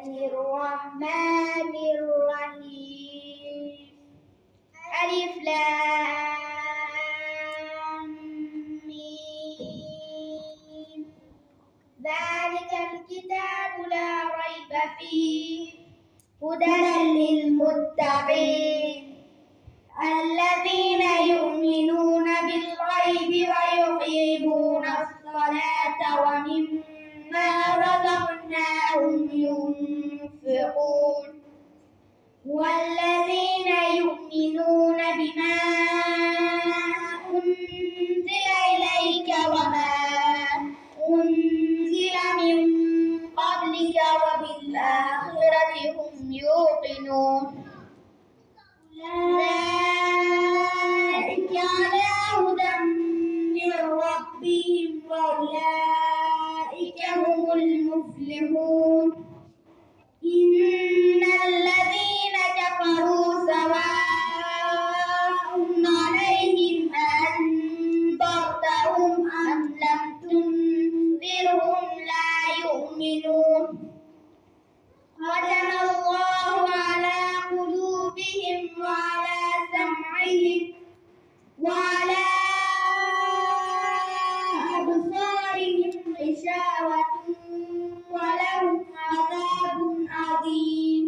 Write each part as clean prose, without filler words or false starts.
الرحمن الرحيم ألف لام ميم ذلك الكتاب لا ريب فيه هدى للمتقين الذين يؤمنون بالغيب ويقيمون الصلاة ومما رزقناهم ينفقون والذين يؤمنون بما أنزل إليك وما أنزل من قبلك وبالآخرة هم يوقنون أولئك على هدى من ربهم وأولئك هم المفلحون إن الذين كفروا سواء عليهم أأنذرتهم أم لم تنذرهم لا يؤمنون ختم الله على قلوبهم وعلى سمعهم وعلى أبصارهم غشاوة ولهم عذاب عظيم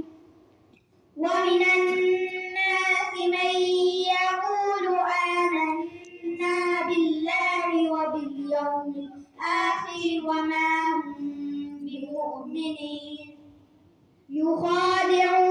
ومن الناس من يقول آمنا بالله وباليوم الآخر وما هم بمؤمنين يخادعون